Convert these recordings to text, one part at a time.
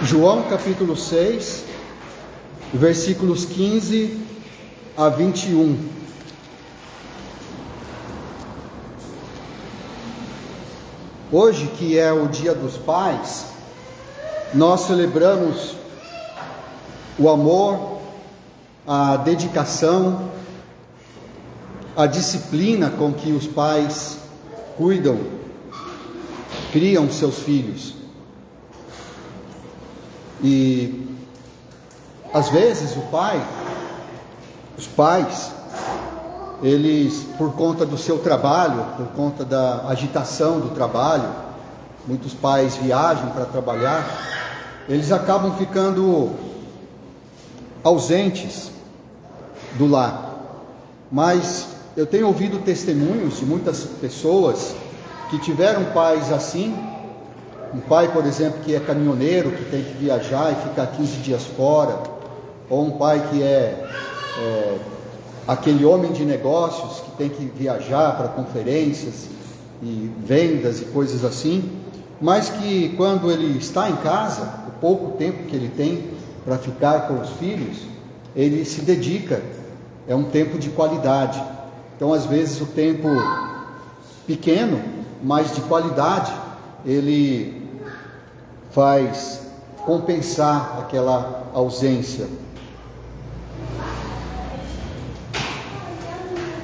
João capítulo 6, versículos 15 a 21. Hoje, que é o Dia dos Pais, nós celebramos o amor, a dedicação, a disciplina com que os pais cuidam, criam seus filhos. E às vezes os pais, eles, por conta do seu trabalho, por conta da agitação do trabalho, muitos pais viajam para trabalhar, eles acabam ficando ausentes do lar. Mas eu tenho ouvido testemunhos de muitas pessoas que tiveram pais assim. Um pai, por exemplo, que é caminhoneiro, que tem que viajar e ficar 15 dias fora, ou um pai que é aquele homem de negócios que tem que viajar para conferências e vendas e coisas assim, mas que quando ele está em casa, o pouco tempo que ele tem para ficar com os filhos, ele se dedica, é um tempo de qualidade. Então, às vezes, o tempo pequeno, mas de qualidade, ele faz compensar aquela ausência.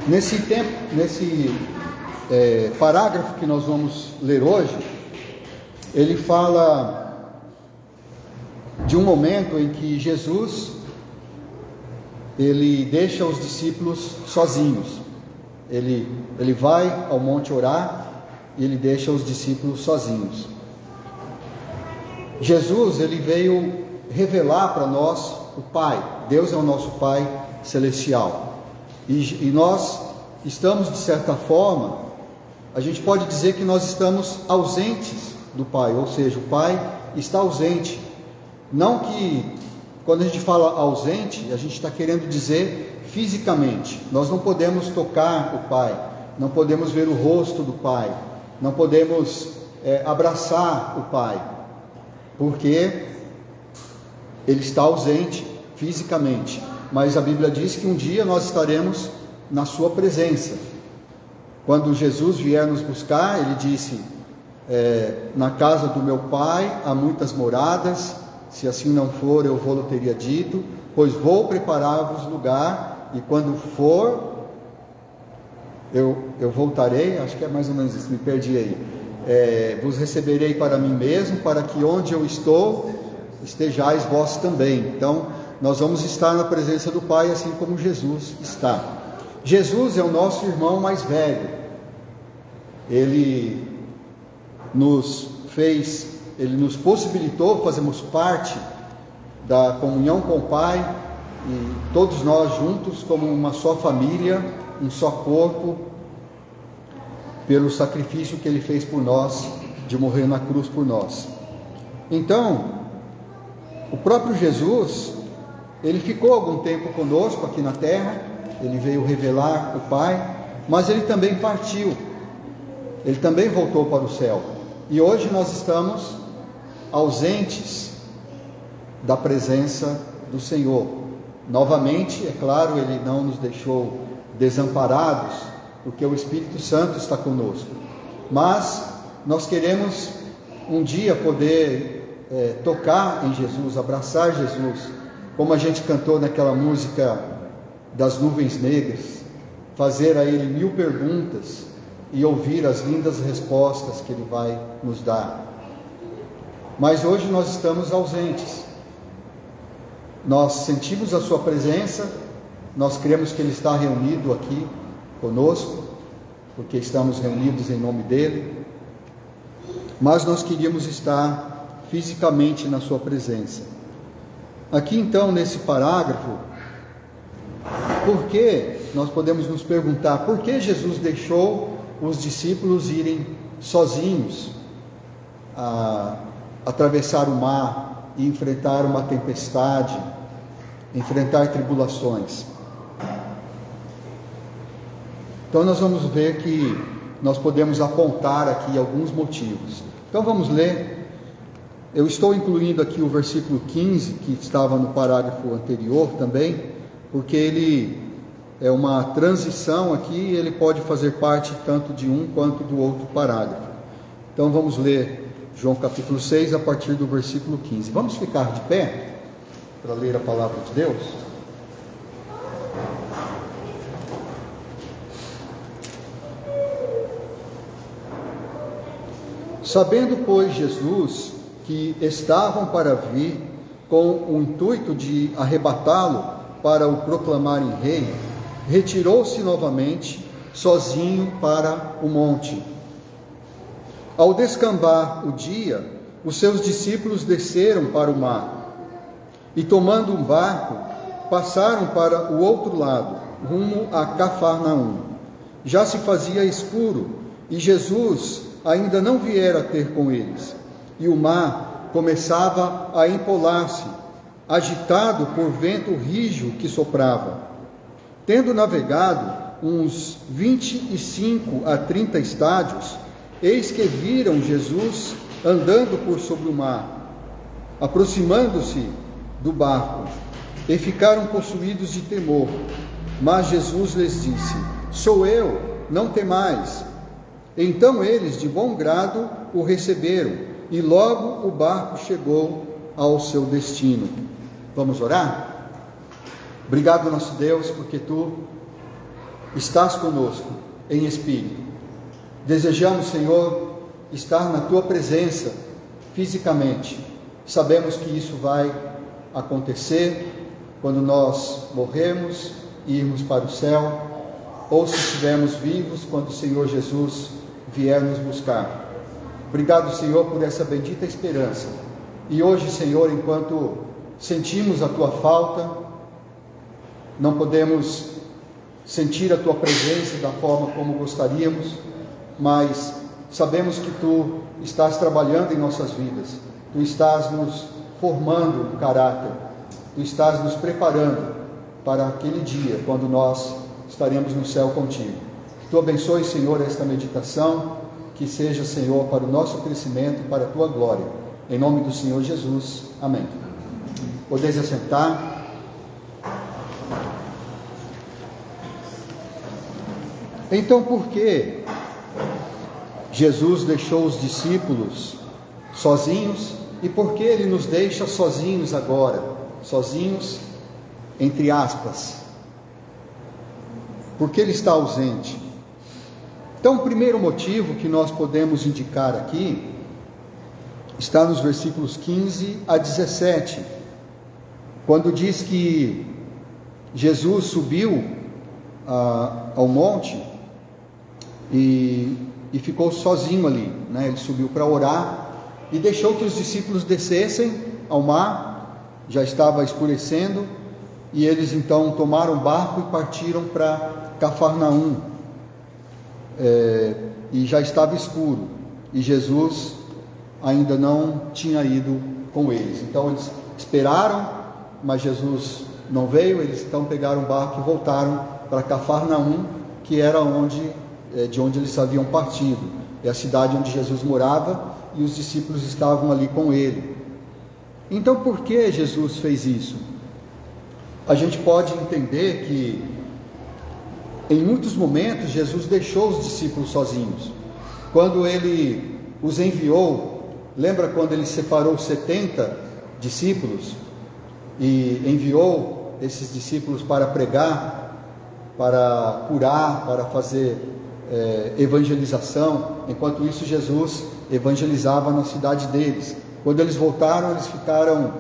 Nesse parágrafo que nós vamos ler hoje, ele fala de um momento em que Jesus, ele deixa os discípulos sozinhos. Ele vai ao monte orar e ele deixa os discípulos sozinhos. Jesus, ele veio revelar para nós o Pai. Deus é o nosso Pai celestial. E nós estamos, de certa forma, a gente pode dizer que nós estamos ausentes do Pai, ou seja, o Pai está ausente. Não que, quando a gente fala ausente, a gente está querendo dizer fisicamente. Nós não podemos tocar o Pai, não podemos ver o rosto do Pai, não podemos abraçar o Pai, porque Ele está ausente fisicamente. Mas a Bíblia diz que um dia nós estaremos na sua presença. Quando Jesus vier nos buscar, Ele disse: na casa do meu Pai há muitas moradas, se assim não for, eu vou-lhe teria dito, pois vou preparar-vos lugar, e quando for, eu voltarei. Acho que é mais ou menos isso, me perdi aí. Vos receberei para mim mesmo, para que onde eu estou, estejais vós também. Então, nós vamos estar na presença do Pai, assim como Jesus está. Jesus é o nosso irmão mais velho. Ele nos possibilitou fazermos parte da comunhão com o Pai, e todos nós juntos, como uma só família, um só corpo, pelo sacrifício que Ele fez por nós, de morrer na cruz por nós. Então, o próprio Jesus, Ele ficou algum tempo conosco aqui na terra, Ele veio revelar o Pai, mas Ele também partiu, Ele também voltou para o céu, e hoje nós estamos ausentes da presença do Senhor. Novamente, é claro, Ele não nos deixou desamparados, porque o Espírito Santo está conosco, mas nós queremos um dia poder tocar em Jesus, abraçar Jesus, como a gente cantou naquela música das nuvens negras, fazer a Ele 1000 perguntas e ouvir as lindas respostas que Ele vai nos dar. Mas hoje nós estamos ausentes. Nós sentimos a Sua presença, nós cremos que Ele está reunido aqui conosco, porque estamos reunidos em nome dEle, mas nós queríamos estar fisicamente na Sua presença. Aqui então, nesse parágrafo, por que nós podemos nos perguntar, por que Jesus deixou os discípulos irem sozinhos a atravessar o mar e enfrentar uma tempestade, enfrentar tribulações? Então nós vamos ver que nós podemos apontar aqui alguns motivos. Então vamos ler Eu estou incluindo aqui o versículo 15, que estava no parágrafo anterior também, porque ele é uma transição aqui e ele pode fazer parte tanto de um quanto do outro parágrafo. Então vamos ler João capítulo 6, a partir do versículo 15. Vamos ficar de pé para ler a palavra de Deus? Sabendo, pois, Jesus que estavam para vir com o intuito de arrebatá-lo para o proclamarem rei, retirou-se novamente sozinho para o monte. Ao descambar o dia, os seus discípulos desceram para o mar e, tomando um barco, passaram para o outro lado, rumo a Cafarnaum. Já se fazia escuro e Jesus ainda não viera ter com eles, e o mar começava a empolar-se, agitado por vento rijo que soprava. Tendo navegado uns 25 a 30 estádios, eis que viram Jesus andando por sobre o mar, aproximando-se do barco, e ficaram possuídos de temor. Mas Jesus lhes disse: Sou eu, não temais. Então eles, de bom grado, o receberam, e logo o barco chegou ao seu destino. Vamos orar? Obrigado, nosso Deus, porque Tu estás conosco em espírito. Desejamos, Senhor, estar na Tua presença fisicamente. Sabemos que isso vai acontecer quando nós morrermos e irmos para o céu, ou se estivermos vivos quando o Senhor Jesus vier nos buscar. Obrigado, Senhor, por essa bendita esperança. E hoje, Senhor, enquanto sentimos a Tua falta, não podemos sentir a Tua presença da forma como gostaríamos, mas sabemos que Tu estás trabalhando em nossas vidas, Tu estás nos formando no caráter, Tu estás nos preparando para aquele dia, quando nós estaremos no céu contigo. Tu abençoe, Senhor, esta meditação, que seja, Senhor, para o nosso crescimento e para a Tua glória. Em nome do Senhor Jesus. Amém. Podeis assentar. Então, por que Jesus deixou os discípulos sozinhos e por que Ele nos deixa sozinhos agora? Sozinhos, entre aspas. Por que Ele está ausente? Então, o primeiro motivo que nós podemos indicar aqui está nos versículos 15 a 17, quando diz que Jesus subiu ao monte e ficou sozinho ali, né? Ele subiu para orar e deixou que os discípulos descessem ao mar. Já estava escurecendo e eles então tomaram o barco e partiram para Cafarnaum. E já estava escuro e Jesus ainda não tinha ido com eles. Então eles esperaram, mas Jesus não veio. Eles então pegaram o barco e voltaram para Cafarnaum, que era de onde eles haviam partido. É a cidade onde Jesus morava e os discípulos estavam ali com ele. Então, por que Jesus fez isso? A gente pode entender que em muitos momentos Jesus deixou os discípulos sozinhos. Quando Ele os enviou, lembra quando Ele separou 70 discípulos e enviou esses discípulos para pregar, para curar, para fazer evangelização? Enquanto isso, Jesus evangelizava na cidade deles. Quando eles voltaram, eles ficaram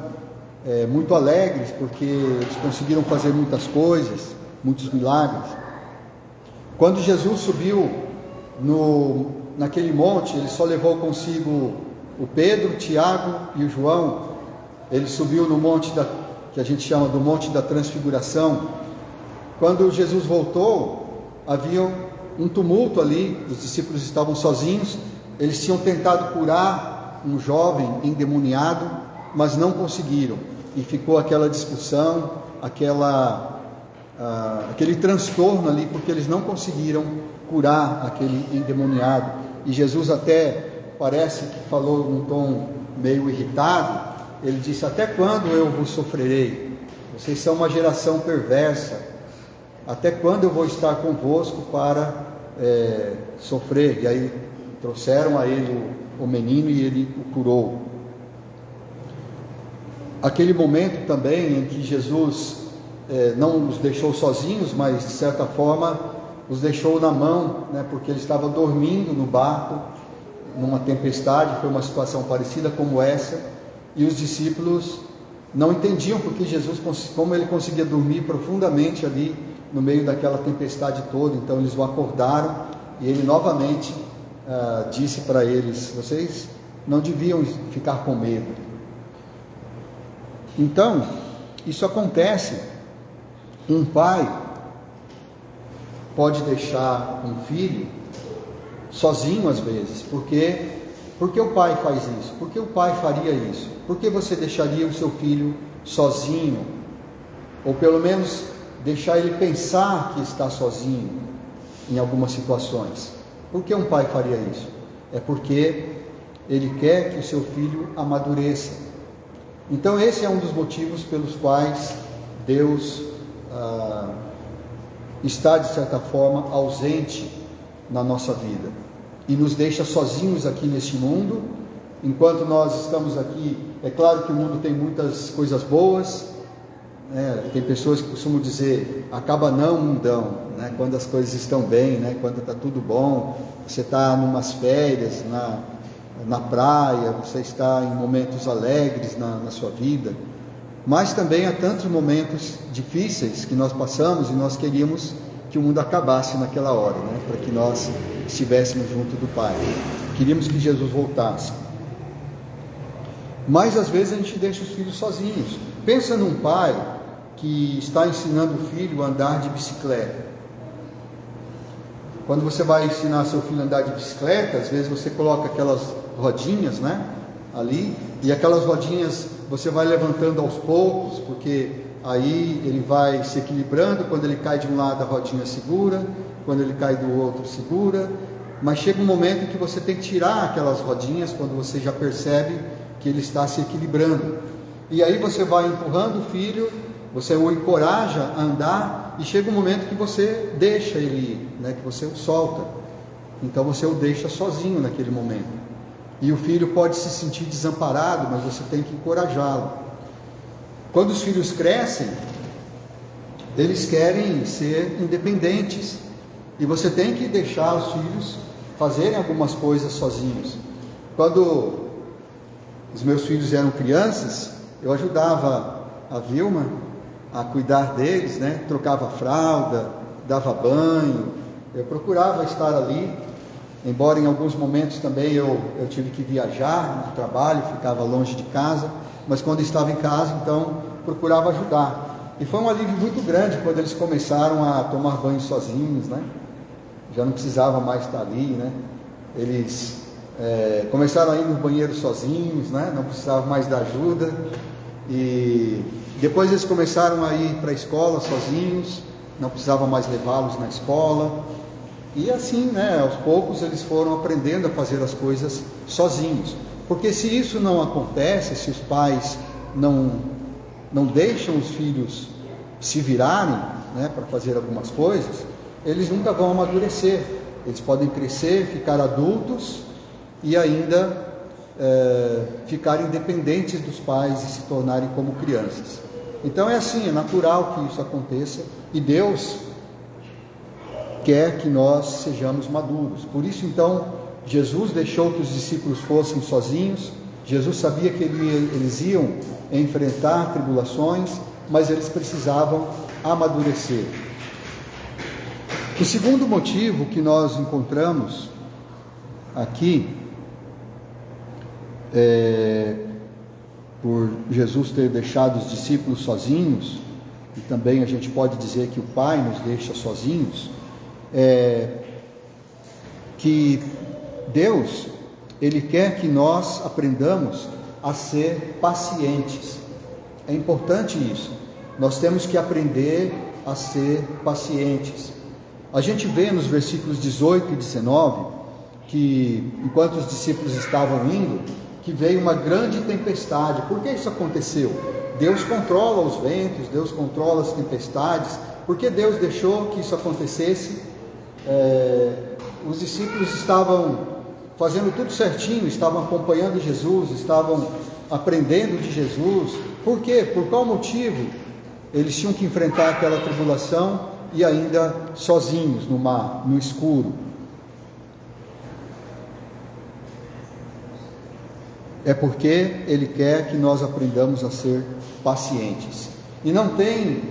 muito alegres, porque eles conseguiram fazer muitas coisas, muitos milagres. Quando Jesus subiu naquele monte, Ele só levou consigo o Pedro, o Tiago e o João. Ele subiu no monte que a gente chama do Monte da Transfiguração. Quando Jesus voltou, havia um tumulto ali, os discípulos estavam sozinhos. Eles tinham tentado curar um jovem endemoniado, mas não conseguiram, e ficou aquela discussão, aquele transtorno ali, porque eles não conseguiram curar aquele endemoniado. E Jesus até parece que falou num tom meio irritado, ele disse: até quando eu vos sofrerei? Vocês são uma geração perversa. Até quando eu vou estar convosco para sofrer? E aí trouxeram a ele o menino e ele o curou. Aquele momento também em que Jesus não os deixou sozinhos, mas de certa forma os deixou na mão, né, porque ele estava dormindo no barco, numa tempestade. Foi uma situação parecida como essa, e os discípulos não entendiam porque Jesus, como ele conseguia dormir profundamente ali no meio daquela tempestade toda. Então eles o acordaram e ele novamente disse para eles: vocês não deviam ficar com medo. Então, isso acontece. Um pai pode deixar um filho sozinho às vezes. Por que o pai faz isso? Por que o pai faria isso? Por que você deixaria o seu filho sozinho? Ou pelo menos deixar ele pensar que está sozinho em algumas situações. Por que um pai faria isso? É porque ele quer que o seu filho amadureça. Então esse é um dos motivos pelos quais Deus está de certa forma ausente na nossa vida e nos deixa sozinhos aqui neste mundo. Enquanto nós estamos aqui, é claro que o mundo tem muitas coisas boas, né? Tem pessoas que costumam dizer: acaba não mundão, né? Quando as coisas estão bem, né? Quando está tudo bom, você está em umas férias na praia, você está em momentos alegres na sua vida. Mas também há tantos momentos difíceis que nós passamos e nós queríamos que o mundo acabasse naquela hora, né? Para que nós estivéssemos junto do Pai. Queríamos que Jesus voltasse. Mas às vezes a gente deixa os filhos sozinhos. Pensa num pai que está ensinando o filho a andar de bicicleta. Quando você vai ensinar seu filho a andar de bicicleta, às vezes você coloca aquelas rodinhas, né, ali, e aquelas rodinhas você vai levantando aos poucos, porque aí ele vai se equilibrando. Quando ele cai de um lado, a rodinha segura, quando ele cai do outro, segura. Mas chega um momento em que você tem que tirar aquelas rodinhas, quando você já percebe que ele está se equilibrando. E aí você vai empurrando o filho, você o encoraja a andar, e chega um momento que você deixa ele ir, né, que você o solta. Então você o deixa sozinho naquele momento. E o filho pode se sentir desamparado, mas você tem que encorajá-lo. Quando os filhos crescem, eles querem ser independentes, e você tem que deixar os filhos fazerem algumas coisas sozinhos. Quando os meus filhos eram crianças, eu ajudava a Vilma a cuidar deles, né? Trocava fralda, dava banho, eu procurava estar ali, embora em alguns momentos também eu tive que viajar no trabalho, ficava longe de casa, mas quando estava em casa, então procurava ajudar. E foi um alívio muito grande quando eles começaram a tomar banho sozinhos, né? Já não precisava mais estar ali, né? Eles começaram a ir no banheiro sozinhos, né? Não precisavam mais da ajuda. E depois eles começaram a ir para a escola sozinhos, não precisava mais levá-los na escola. E assim, né, aos poucos eles foram aprendendo a fazer as coisas sozinhos. Porque se isso não acontece, se os pais não deixam os filhos se virarem, né, para fazer algumas coisas, eles nunca vão amadurecer. Eles podem crescer, ficar adultos e ainda ficarem dependentes dos pais e se tornarem como crianças. Então é assim, é natural que isso aconteça, e Deus quer que nós sejamos maduros. Por isso então Jesus deixou que os discípulos fossem sozinhos. Jesus sabia que eles iam enfrentar tribulações, mas eles precisavam amadurecer. O segundo motivo que nós encontramos aqui, por Jesus ter deixado os discípulos sozinhos, e também a gente pode dizer que o Pai nos deixa sozinhos, que Deus, Ele quer que nós aprendamos a ser pacientes. É importante isso. Nós temos que aprender a ser pacientes. A gente vê nos versículos 18 e 19 que enquanto os discípulos estavam indo, que veio uma grande tempestade. Por que isso aconteceu? Deus controla os ventos, Deus controla as tempestades. Por que Deus deixou que isso acontecesse? Os discípulos estavam fazendo tudo certinho, estavam acompanhando Jesus, estavam aprendendo de Jesus. Por quê? Por qual motivo eles tinham que enfrentar aquela tribulação e ainda sozinhos no mar, no escuro? É porque Ele quer que nós aprendamos a ser pacientes. E não tem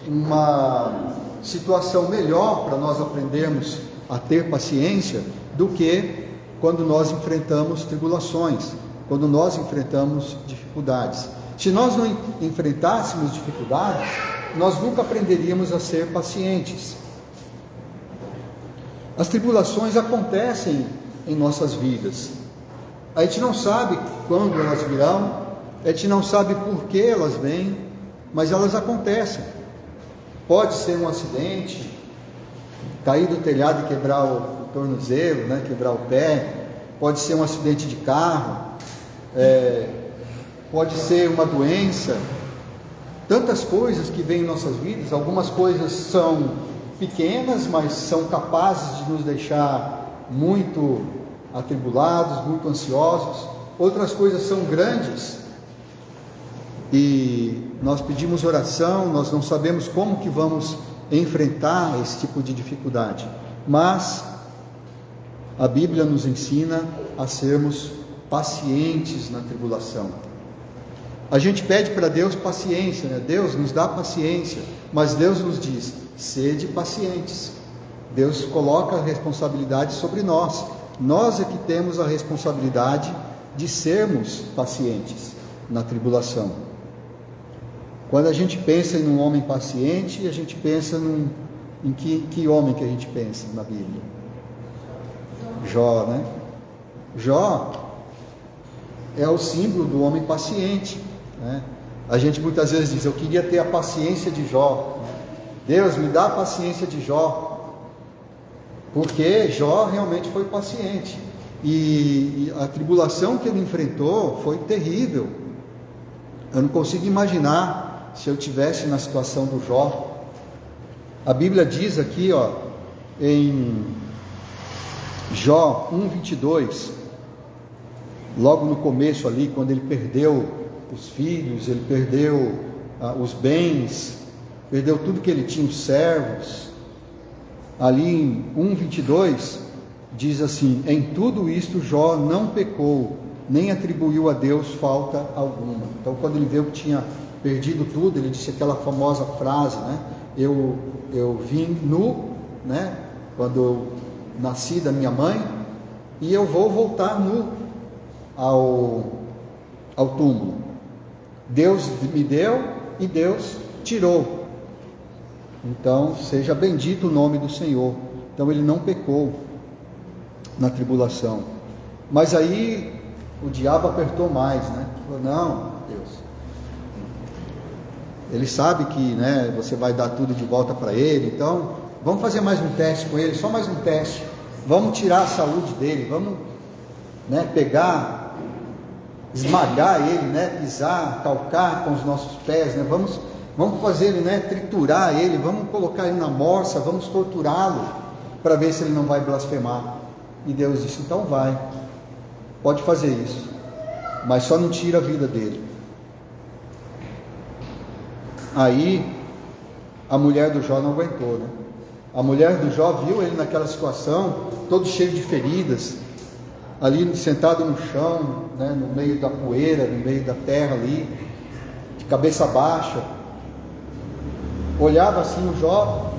uma situação melhor para nós aprendermos a ter paciência do que quando nós enfrentamos tribulações, quando nós enfrentamos dificuldades. Se nós não enfrentássemos dificuldades, nós nunca aprenderíamos a ser pacientes. As tribulações acontecem em nossas vidas. A gente não sabe quando elas virão, a gente não sabe por que elas vêm, mas elas acontecem. Pode ser um acidente, cair do telhado e quebrar o tornozelo, quebrar o pé. Pode ser um acidente de carro, pode ser uma doença. Tantas coisas que vêm em nossas vidas. Algumas coisas são pequenas, mas são capazes de nos deixar muito atribulados, muito ansiosos. Outras coisas são grandes e nós pedimos oração, nós não sabemos como que vamos enfrentar esse tipo de dificuldade, mas a Bíblia nos ensina a sermos pacientes na tribulação. A gente pede para Deus paciência, Deus nos dá paciência, mas Deus nos diz: sede pacientes. Deus coloca a responsabilidade sobre nós. Nós é que temos a responsabilidade de sermos pacientes na tribulação. Quando a gente pensa em um homem paciente, a gente pensa em que homem que a gente pensa na Bíblia? Jó, Jó é o símbolo do homem paciente, A gente muitas vezes diz: eu queria ter a paciência de Jó. Deus, me dá a paciência de Jó. Porque Jó realmente foi paciente. E a tribulação que ele enfrentou foi terrível. Eu não consigo imaginar se eu estivesse na situação do Jó. A Bíblia diz aqui, em Jó 1:22, logo no começo ali, quando ele perdeu os filhos, ele perdeu os bens, perdeu tudo que ele tinha, os servos. Ali em 1:22 diz assim: em tudo isto Jó não pecou, nem atribuiu a Deus falta alguma. Então, quando ele viu que tinha perdido tudo, ele disse aquela famosa frase, eu vim nu, quando eu nasci da minha mãe, e eu vou voltar nu ao túmulo. Deus me deu e Deus tirou. Então, seja bendito o nome do Senhor. Então, ele não pecou na tribulação. Mas aí, o diabo apertou mais, Falou: não, Deus. Ele sabe que, você vai dar tudo de volta para ele. Então, vamos fazer mais um teste com ele, só mais um teste. Vamos tirar a saúde dele, vamos, pegar, esmagar ele, pisar, calcar com os nossos pés, Vamos fazer ele, triturar ele, vamos colocar ele na morsa, vamos torturá-lo, para ver se ele não vai blasfemar. E Deus disse: então vai, pode fazer isso, mas só não tira a vida dele. Aí, a mulher do Jó não aguentou, A mulher do Jó viu ele naquela situação, todo cheio de feridas, ali sentado no chão, no meio da poeira, no meio da terra ali, de cabeça baixa. Olhava assim o Jó,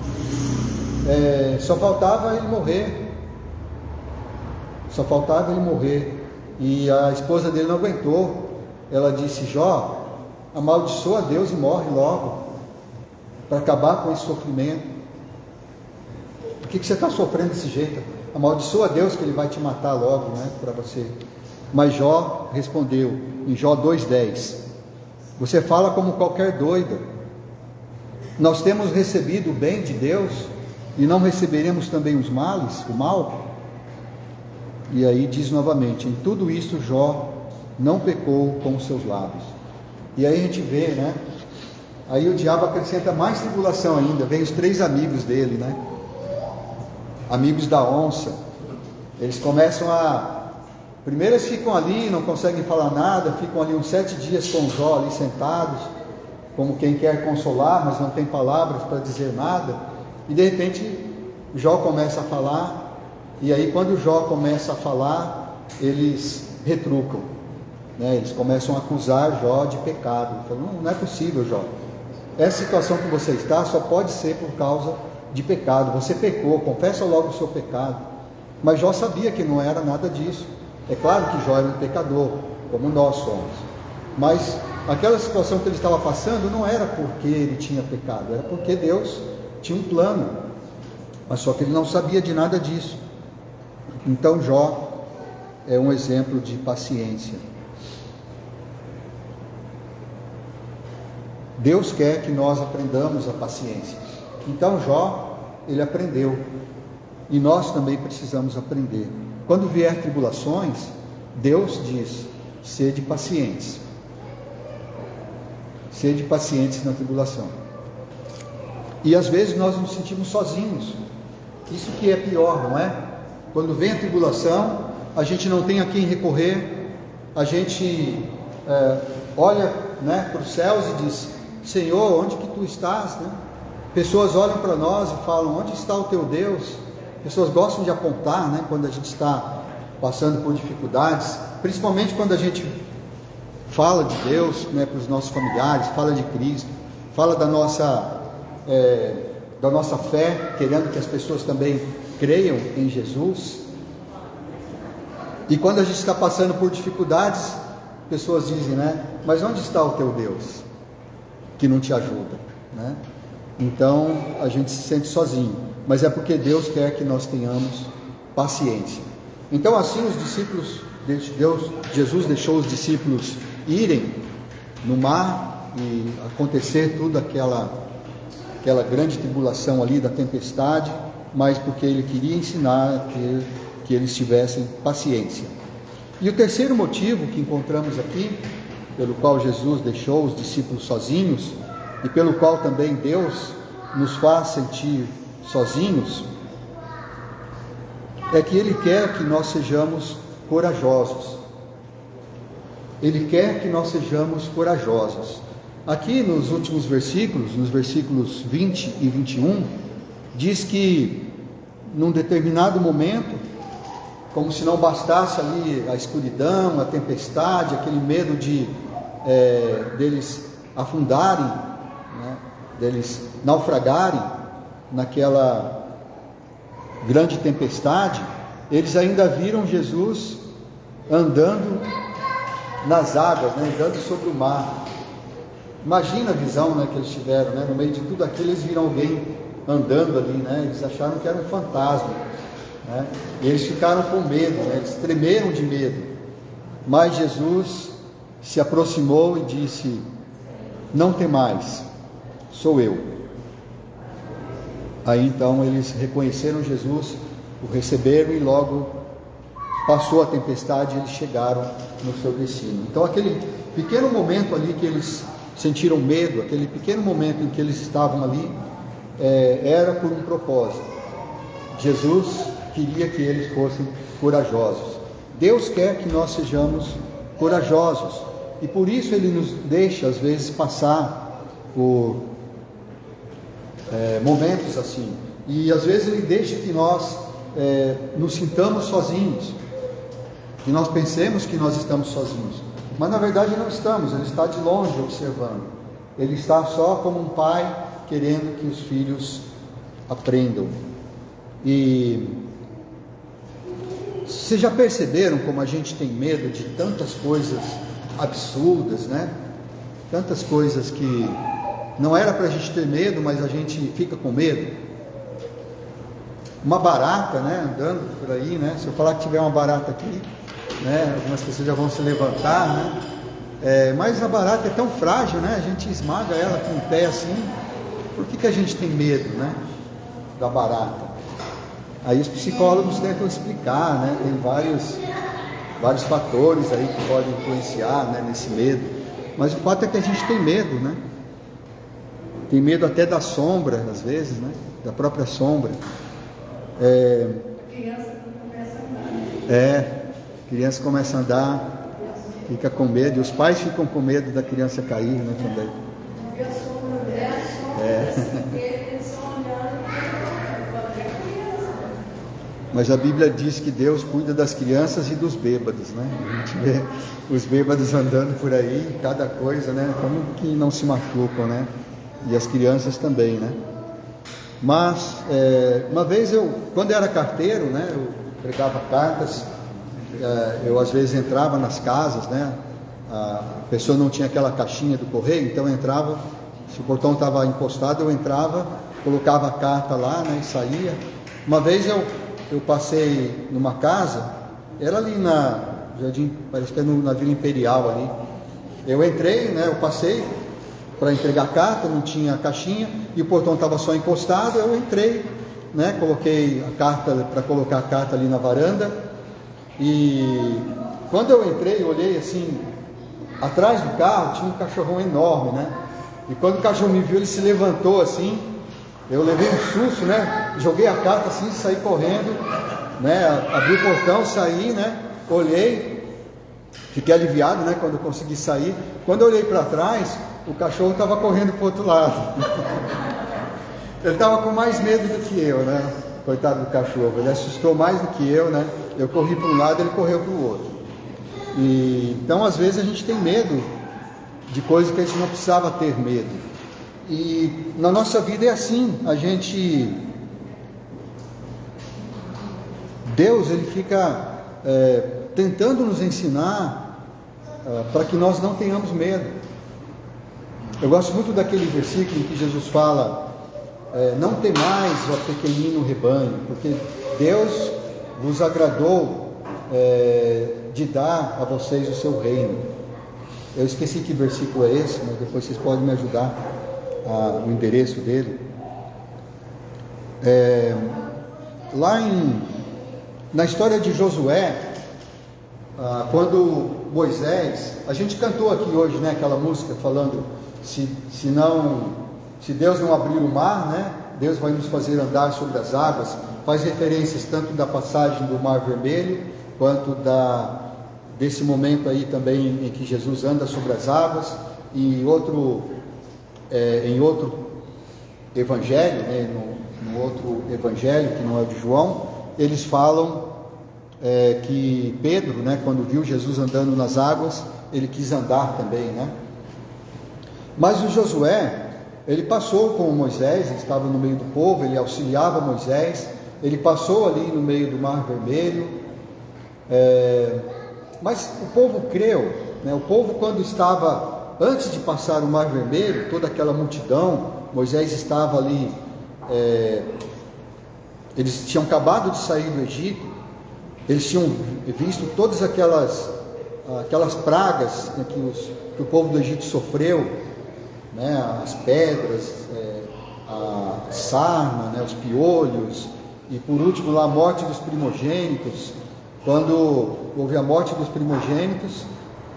só faltava ele morrer. Só faltava ele morrer. E a esposa dele não aguentou. Ela disse: Jó, amaldiçoa a Deus e morre logo, para acabar com esse sofrimento. Por que você está sofrendo desse jeito? Amaldiçoa a Deus que ele vai te matar logo, para você. Mas Jó respondeu, em Jó 2:10: você fala como qualquer doida. Nós temos recebido o bem de Deus e não receberemos também os males, o mal? E aí diz novamente: em tudo isto Jó não pecou com os seus lábios. E aí a gente vê, né? Aí o diabo acrescenta mais tribulação ainda. Vem os 3 amigos dele, né? Amigos da onça. Eles começam a... Primeiro eles ficam ali, não conseguem falar nada, ficam ali uns 7 dias com Jó ali sentados, como quem quer consolar, mas não tem palavras para dizer nada. E de repente Jó começa a falar, e aí quando Jó começa a falar, eles retrucam, né? Eles começam a acusar Jó de pecado. Falam, não é possível, Jó. Essa situação que você está só pode ser por causa de pecado. Você pecou, confessa logo o seu pecado. Mas Jó sabia que não era nada disso. É claro que Jó era um pecador, como nós somos. Mas aquela situação que ele estava passando não era porque ele tinha pecado, era porque Deus tinha um plano. Mas só que ele não sabia de nada disso. Então Jó é um exemplo de paciência. Deus quer que nós aprendamos a paciência. Então Jó, ele aprendeu. E nós também precisamos aprender. Quando vier tribulações, Deus diz, sede pacientes. Sede pacientes na tribulação. E às vezes nós nos sentimos sozinhos. Isso que é pior, não é? Quando vem a tribulação, a gente não tem a quem recorrer. A gente olha, né, para os céus e diz, Senhor, onde que tu estás? Né? Pessoas olham para nós e falam, onde está o teu Deus? Pessoas gostam de apontar, né, quando a gente está passando por dificuldades, principalmente quando a gente fala de Deus, né, para os nossos familiares, fala de Cristo, fala da nossa fé, querendo que as pessoas também creiam em Jesus. E quando a gente está passando por dificuldades, pessoas dizem, né, mas onde está o teu Deus que não te ajuda, né? Então a gente se sente sozinho, mas é porque Deus quer que nós tenhamos paciência. Então assim os discípulos, Jesus deixou os discípulos irem no mar e acontecer tudo aquela grande tribulação ali da tempestade, mas porque ele queria ensinar que eles tivessem paciência. E o terceiro motivo que encontramos aqui, pelo qual Jesus deixou os discípulos sozinhos, e pelo qual também Deus nos faz sentir sozinhos, é que Ele quer que nós sejamos corajosos. Ele quer que nós sejamos corajosos. Aqui nos últimos versículos, nos versículos 20 e 21, diz que num determinado momento, como se não bastasse ali a escuridão, a tempestade, aquele medo deles afundarem, né, deles naufragarem naquela grande tempestade, eles ainda viram Jesus andando nas águas, né, andando sobre o mar. Imagina a visão, né, que eles tiveram, né, no meio de tudo aquilo, eles viram alguém andando ali, né, eles acharam que era um fantasma, né, e eles ficaram com medo, né, eles tremeram de medo. Mas Jesus se aproximou e disse, não temais, sou eu. Aí então eles reconheceram Jesus, o receberam e logo passou a tempestade e eles chegaram no seu destino. Então aquele pequeno momento ali que eles sentiram medo, aquele pequeno momento em que eles estavam ali, era por um propósito. Jesus queria que eles fossem corajosos. Deus quer que nós sejamos corajosos, e por isso Ele nos deixa às vezes passar por momentos assim, e às vezes Ele deixa que nós nos sintamos sozinhos, que nós pensemos que nós estamos sozinhos, mas na verdade não estamos. Ele está de longe observando, Ele está só como um pai querendo que os filhos aprendam. E vocês já perceberam como a gente tem medo de tantas coisas absurdas, né? Tantas coisas que não era para a gente ter medo, mas a gente fica com medo. Uma barata, né, andando por aí, né? Se eu falar que tiver uma barata aqui, né, algumas pessoas já vão se levantar, né? Mas a barata é tão frágil, né? A gente esmaga ela com o pé assim. Por que a gente tem medo, né, da barata? Aí os psicólogos tentam explicar, né? Tem vários fatores aí que podem influenciar, né, nesse medo. Mas o fato é que a gente tem medo, né? Tem medo até da sombra, às vezes, né? Da própria sombra. Criança começa a andar, fica com medo, e os pais ficam com medo da criança cair, né, também. Mas a Bíblia diz que Deus cuida das crianças e dos bêbados, né? A gente vê os bêbados andando por aí, cada coisa, né? Como que não se machucam, né? E as crianças também, né? Mas, uma vez quando eu era carteiro, né? Eu pregava cartas, eu às vezes entrava nas casas, né? A pessoa não tinha aquela caixinha do correio, então eu entrava, se o portão estava encostado, eu entrava, colocava a carta lá, né? E saía. Uma vez eu passei numa casa, era ali na Jardim, parece que é na Vila Imperial ali. Eu entrei, né? Eu passei para entregar a carta, não tinha caixinha e o portão estava só encostado. Eu entrei, né? Coloquei a carta para colocar a carta ali na varanda. E quando eu entrei, eu olhei assim, atrás do carro tinha um cachorrão enorme, né? E quando o cachorro me viu, ele se levantou assim. Eu levei um susto, né? Joguei a carta assim, saí correndo, né? Abri o portão, saí, né? Olhei, fiquei aliviado, né? Quando eu consegui sair. Quando eu olhei para trás, o cachorro estava correndo para o outro lado. Ele estava com mais medo do que eu, né? Coitado do cachorro, ele assustou mais do que eu, né? Eu corri para um lado, ele correu para o outro. Então, às vezes a gente tem medo de coisas que a gente não precisava ter medo. E na nossa vida é assim, Deus, ele fica tentando nos ensinar para que nós não tenhamos medo. Eu gosto muito daquele versículo em que Jesus fala, não temais, ó pequenino rebanho, porque Deus vos agradou de dar a vocês o seu reino. Eu esqueci que versículo é esse, mas depois vocês podem me ajudar. O endereço dele, na história de Josué, quando Moisés, a gente cantou aqui hoje, né, aquela música falando, se Deus não abrir o mar, né, Deus vai nos fazer andar sobre as águas. Faz referências tanto da passagem do Mar Vermelho, quanto desse momento aí também em que Jesus anda sobre as águas, e em outro evangelho, né, no outro evangelho, que não é o de João, eles falam que Pedro, né, quando viu Jesus andando nas águas, ele quis andar também, né? Mas o Josué, ele passou com Moisés, ele estava no meio do povo, ele auxiliava Moisés, ele passou ali no meio do Mar Vermelho, mas o povo creu, né? O povo, quando estava antes de passar o Mar Vermelho, toda aquela multidão, Moisés estava ali, eles tinham acabado de sair do Egito, eles tinham visto todas aquelas pragas, né, que o povo do Egito sofreu, né, as pedras, a sarna, né, os piolhos, e por último lá a morte dos primogênitos. Quando houve a morte dos primogênitos,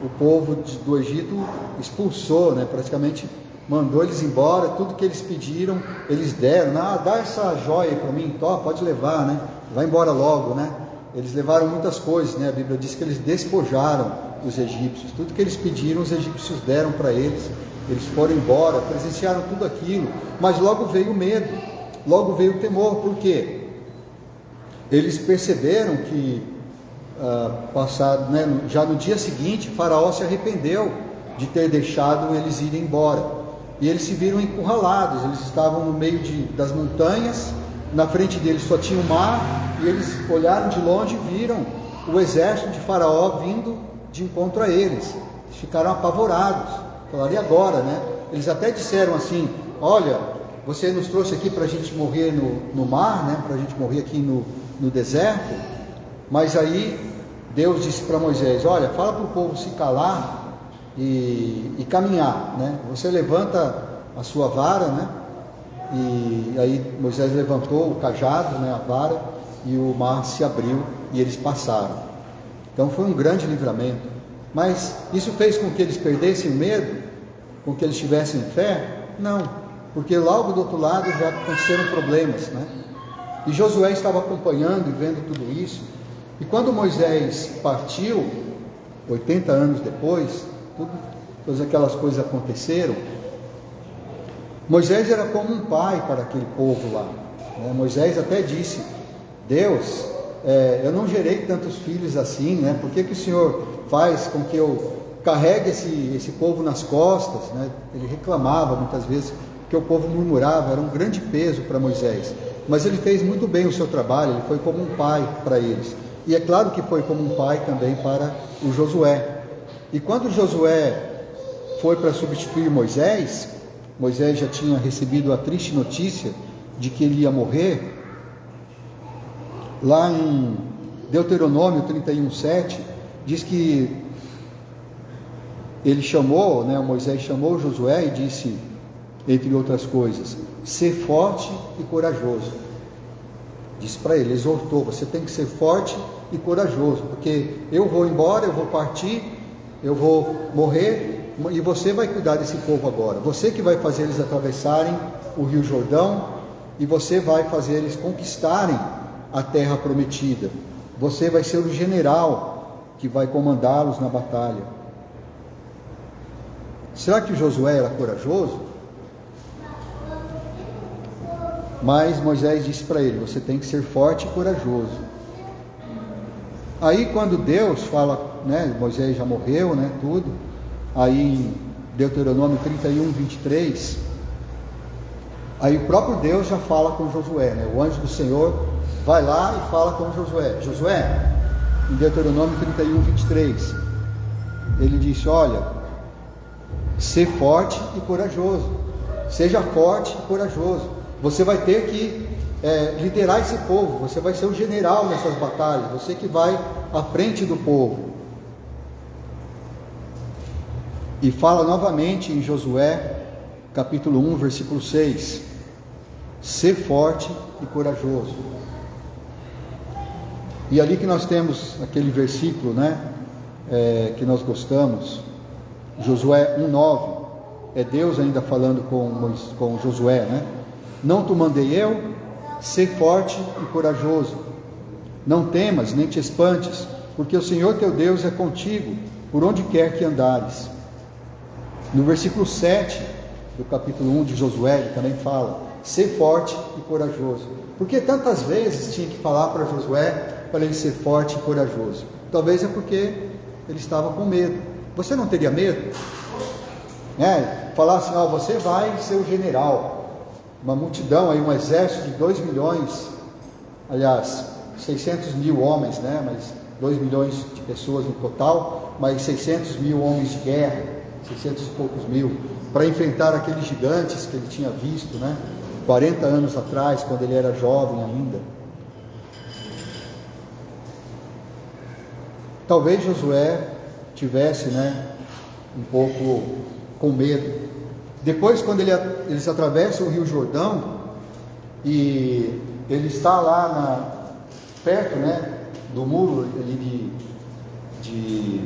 o povo do Egito expulsou, né, praticamente mandou eles embora. Tudo que eles pediram, eles deram. Dá essa joia aí para mim, pode levar, né? Vai embora logo, né? Eles levaram muitas coisas, né? A Bíblia diz que eles despojaram os egípcios. Tudo que eles pediram, os egípcios deram para eles. Eles foram embora, presenciaram tudo aquilo. Mas logo veio o medo, logo veio o temor. Por quê? Eles perceberam que já no dia seguinte, Faraó se arrependeu de ter deixado eles irem embora, e eles se viram encurralados. Eles estavam no meio das montanhas, na frente deles só tinha o mar, e eles olharam de longe e viram o exército de Faraó vindo de encontro a eles. Eles ficaram apavorados, falaram, e agora, né? Eles até disseram assim, olha, você nos trouxe aqui para a gente morrer no mar, né? Para a gente morrer aqui no deserto. Mas aí Deus disse para Moisés, olha, fala para o povo se calar e caminhar, né? Você levanta a sua vara, né? E aí Moisés levantou o cajado, né, a vara, e o mar se abriu e eles passaram. Então foi um grande livramento. Mas isso fez com que eles perdessem o medo? Com que eles tivessem fé? Não, porque logo do outro lado já aconteceram problemas, né? E Josué estava acompanhando e vendo tudo isso. E quando Moisés partiu, 80 anos depois, todas aquelas coisas aconteceram, Moisés era como um pai para aquele povo lá, né? Moisés até disse: Deus, eu não gerei tantos filhos assim, né? Por que o Senhor faz com que eu carregue esse povo nas costas, né? Ele reclamava muitas vezes que o povo murmurava, era um grande peso para Moisés. Mas ele fez muito bem o seu trabalho, ele foi como um pai para eles. E é claro que foi como um pai também para o Josué. E quando Josué foi para substituir Moisés, Moisés já tinha recebido a triste notícia de que ele ia morrer. Lá em Deuteronômio 31:7, diz que ele chamou, né, Moisés chamou Josué e disse, entre outras coisas, ser forte e corajoso. Disse para ele, exortou, você tem que ser forte e corajoso, porque eu vou embora, eu vou partir, eu vou morrer, e você vai cuidar desse povo agora. Você que vai fazer eles atravessarem o Rio Jordão, e você vai fazer eles conquistarem a terra prometida. Você vai ser o general que vai comandá-los na batalha. Será que Josué era corajoso? Mas Moisés disse para ele, você tem que ser forte e corajoso. Aí quando Deus fala, né, Moisés já morreu, né, tudo, aí em Deuteronômio 31:23, aí o próprio Deus já fala com Josué, né, o anjo do Senhor vai lá e fala com Josué. Josué, em Deuteronômio 31:23, ele disse, olha, ser forte e corajoso, seja forte e corajoso. Você vai ter que liderar esse povo, você vai ser o general nessas batalhas, você que vai à frente do povo. E fala novamente em Josué, capítulo 1, versículo 6, ser forte e corajoso. E ali que nós temos aquele versículo, né, que nós gostamos, Josué 1:9, é Deus ainda falando com Josué, né? Não te mandei eu, ser forte e corajoso, não temas nem te espantes, porque o Senhor teu Deus é contigo, por onde quer que andares. No versículo 7 do capítulo 1 de Josué, ele também fala, ser forte e corajoso. Porque tantas vezes tinha que falar para Josué, para ele ser forte e corajoso? Talvez é porque ele estava com medo. Você não teria medo? Falar assim, você vai ser o general. Uma multidão, aí, um exército de 2 milhões, aliás, 600 mil homens, né? Mas 2 milhões de pessoas no total, mas 600 mil homens de guerra, 600 e poucos mil, para enfrentar aqueles gigantes que ele tinha visto, né? 40 anos atrás, quando ele era jovem ainda. Talvez Josué tivesse, né, um pouco com medo. Depois, quando eles atravessam o Rio Jordão, e ele está lá perto, né, do muro ali de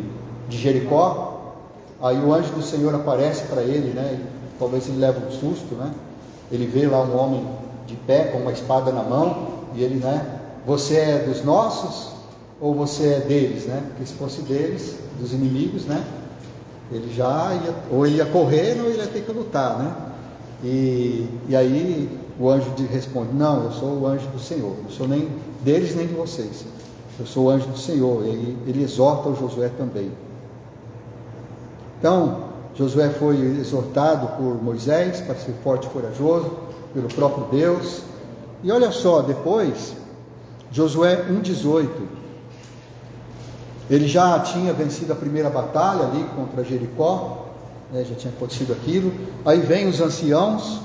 Jericó, aí o anjo do Senhor aparece para ele, né, talvez ele leve um susto, né, ele vê lá um homem de pé com uma espada na mão, e ele, né, você é dos nossos ou você é deles, né, porque se fosse deles, dos inimigos, né, ele já ia, ou ele ia correr, ou ele ia ter que lutar, né? E aí o anjo responde, não, eu sou o anjo do Senhor, não sou nem deles nem de vocês, eu sou o anjo do Senhor. E aí ele exorta o Josué também. Então, Josué foi exortado por Moisés para ser forte e corajoso, pelo próprio Deus. E olha só, depois, Josué 1:18, ele já tinha vencido a primeira batalha ali contra Jericó, né, já tinha acontecido aquilo. Aí vem os anciãos,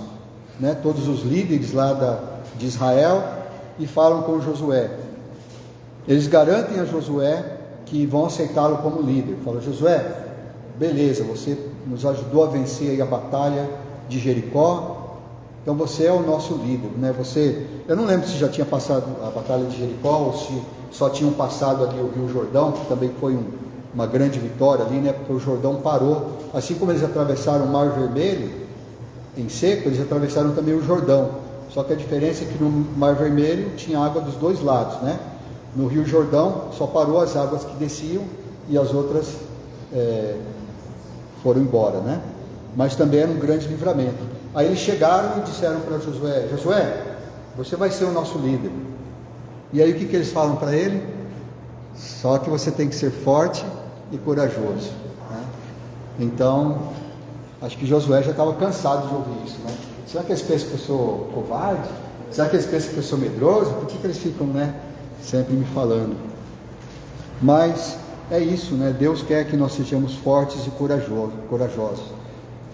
né, todos os líderes lá de Israel, e falam com Josué. Eles garantem a Josué que vão aceitá-lo como líder. Falam, Josué, beleza, você nos ajudou a vencer aí a batalha de Jericó, Então você é o nosso líder, né? Eu não lembro se já tinha passado a Batalha de Jericó, ou se só tinham passado ali o Rio Jordão, que também foi uma grande vitória ali, né? Porque o Jordão parou, assim como eles atravessaram o Mar Vermelho em seco, eles atravessaram também o Jordão. Só que a diferença é que no Mar Vermelho tinha água dos dois lados, né? No Rio Jordão só parou as águas que desciam e as outras foram embora, né? Mas também era um grande livramento. Aí eles chegaram e disseram para Josué: Josué, você vai ser o nosso líder. E aí o que eles falam para ele? Só que você tem que ser forte e corajoso, né? Então, acho que Josué já estava cansado de ouvir isso, né? Será que eles pensam que eu sou covarde? Será que eles pensam que eu sou medroso? Por que eles ficam, né, sempre me falando? Mas é isso, né? Deus quer que nós sejamos fortes e corajosos.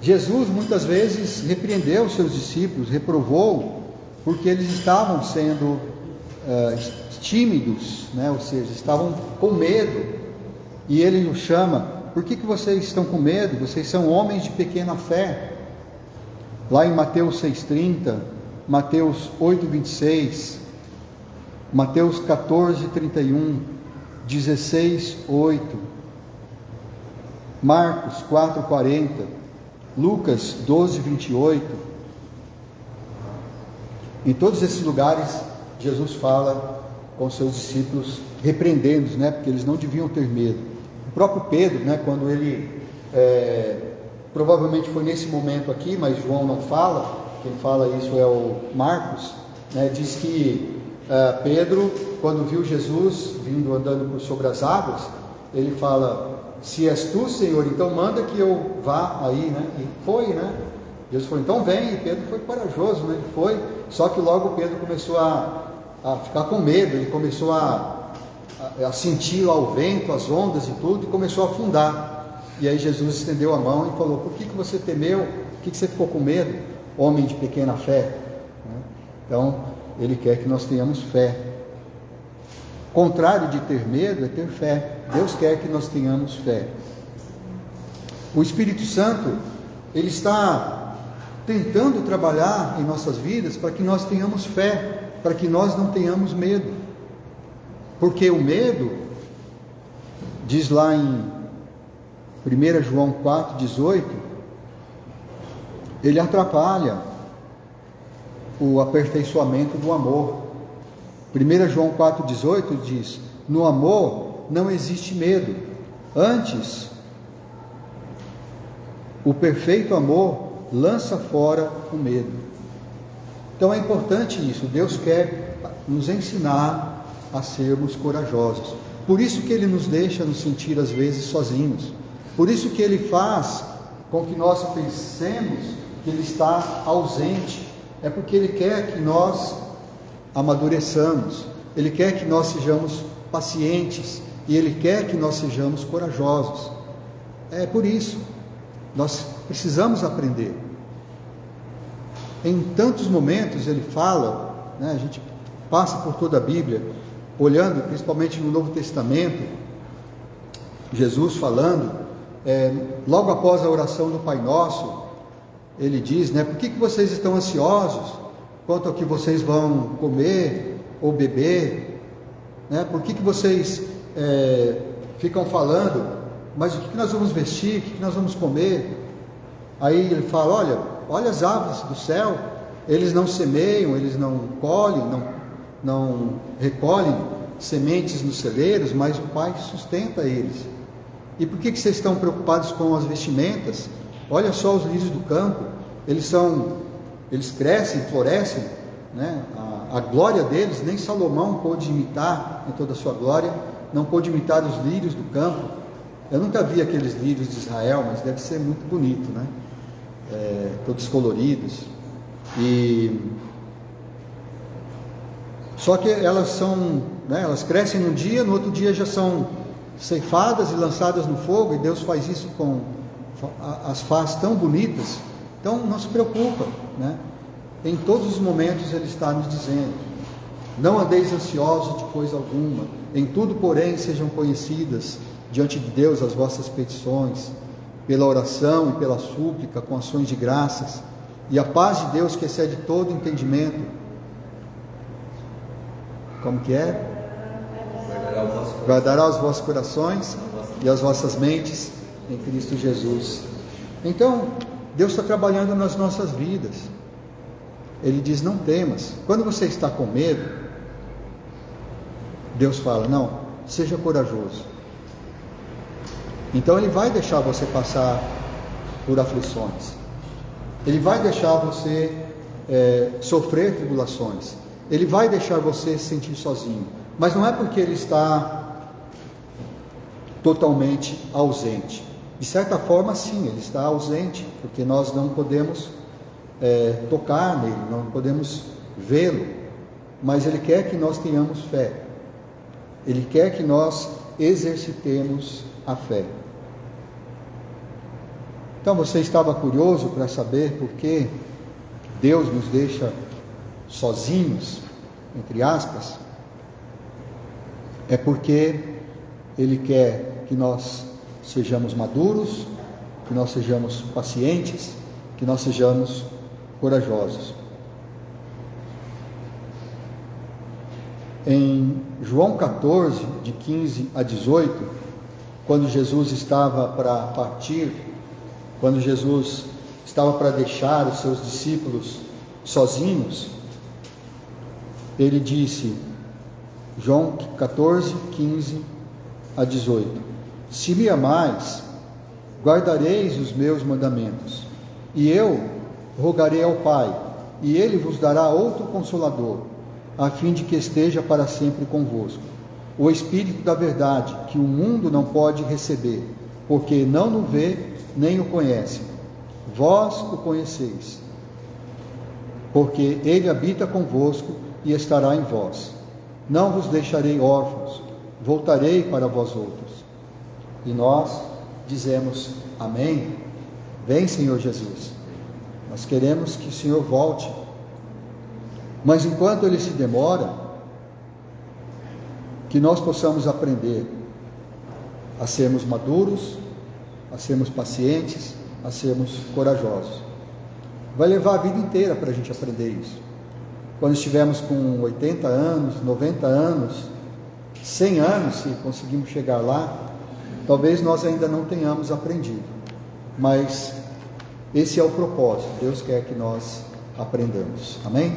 Jesus muitas vezes repreendeu os seus discípulos, reprovou, porque eles estavam sendo tímidos, né? Ou seja, estavam com medo. E ele os chama: por que vocês estão com medo? Vocês são homens de pequena fé. Lá em Mateus 6,30, Mateus 8,26, Mateus 14,31, 16,8, Marcos 4,40, Lucas 12,28. Em todos esses lugares, Jesus fala com seus discípulos, repreendendo-os, né? Porque eles não deviam ter medo. O próprio Pedro, né? Quando ele, provavelmente foi nesse momento aqui, mas João não fala, quem fala isso é o Marcos, né? Diz que Pedro, quando viu Jesus vindo andando por sobre as águas, ele fala: se és tu, Senhor, então manda que eu vá aí, né? E foi, né? Jesus falou: então vem. E Pedro foi corajoso, né? Ele foi, só que logo Pedro começou a ficar com medo, ele começou a sentir lá o vento, as ondas e tudo, e começou a afundar. E aí Jesus estendeu a mão e falou: por que você temeu? Por que você ficou com medo, homem de pequena fé? Então, ele quer que nós tenhamos fé. Contrário de ter medo é ter fé. Deus quer que nós tenhamos fé. O Espírito Santo, ele está tentando trabalhar em nossas vidas para que nós tenhamos fé, para que nós não tenhamos medo. Porque o medo, diz lá em 1 João 4,18, ele atrapalha o aperfeiçoamento do amor. 1 João 4,18 diz: no amor não existe medo, antes o perfeito amor lança fora o medo. Então é importante isso. Deus quer nos ensinar a sermos corajosos. Por isso que Ele nos deixa nos sentir às vezes sozinhos. Por isso que Ele faz com que nós pensemos que Ele está ausente. É porque Ele quer que nós amadureçamos. Ele quer que nós sejamos pacientes. E Ele quer que nós sejamos corajosos. É por isso. Nós precisamos aprender. Em tantos momentos Ele fala, né, a gente passa por toda a Bíblia, olhando principalmente no Novo Testamento, Jesus falando, logo após a oração do Pai Nosso, Ele diz, né, por que vocês estão ansiosos quanto ao que vocês vão comer ou beber, né? Por que vocês ficam falando, mas o que nós vamos vestir, o que nós vamos comer? Aí Ele fala: olha as aves do céu, eles não semeiam, eles não colhem, não recolhem sementes nos celeiros, mas o Pai sustenta eles. E por que vocês estão preocupados com as vestimentas? Olha só os lírios do campo, eles crescem, florescem, né? A glória deles, nem Salomão pôde imitar em toda a sua glória, não pôde imitar os lírios do campo. Eu nunca vi aqueles lírios de Israel, mas deve ser muito bonito, né? Todos coloridos. Só que elas são, né, elas crescem num dia, no outro dia já são ceifadas e lançadas no fogo, e Deus faz isso com as faz tão bonitas. Então não se preocupa, né? Em todos os momentos Ele está nos dizendo: não andeis ansiosos de coisa alguma, em tudo porém sejam conhecidas diante de Deus as vossas petições, pela oração e pela súplica, com ações de graças. E a paz de Deus, que excede todo entendimento, como que é? Guardará os vossos corações e as vossas mentes em Cristo Jesus. Então, Deus está trabalhando nas nossas vidas. Ele diz: não temas. Quando você está com medo, Deus fala: não, seja corajoso. Então Ele vai deixar você passar por aflições. Ele vai deixar você sofrer tribulações. Ele vai deixar você se sentir sozinho. Mas não é porque Ele está totalmente ausente. De certa forma, sim, Ele está ausente, porque nós não podemos tocar nele, não podemos vê-lo. Mas Ele quer que nós tenhamos fé. Ele quer que nós exercitemos a fé. Então, você estava curioso para saber por que Deus nos deixa sozinhos, entre aspas? É porque Ele quer que nós sejamos maduros, que nós sejamos pacientes, que nós sejamos corajosos. Em João 14, de 15 a 18, quando Jesus estava para partir, quando Jesus estava para deixar os seus discípulos sozinhos, Ele disse, João 14, 15 a 18: se me amais, guardareis os meus mandamentos, e eu rogarei ao Pai, e Ele vos dará outro Consolador, a fim de que esteja para sempre convosco, o Espírito da verdade, que o mundo não pode receber, porque não o vê, nem o conhece. Vós o conheceis, porque Ele habita convosco e estará em vós. Não vos deixarei órfãos, voltarei para vós outros. E nós dizemos: amém. Vem, Senhor Jesus. Nós queremos que o Senhor volte. Mas enquanto Ele se demora, que nós possamos aprender a sermos maduros, a sermos pacientes, a sermos corajosos. Vai levar a vida inteira para a gente aprender isso. Quando estivermos com 80 anos, 90 anos, 100 anos, se conseguirmos chegar lá, talvez nós ainda não tenhamos aprendido. Mas esse é o propósito. Deus quer que nós aprendamos. Amém?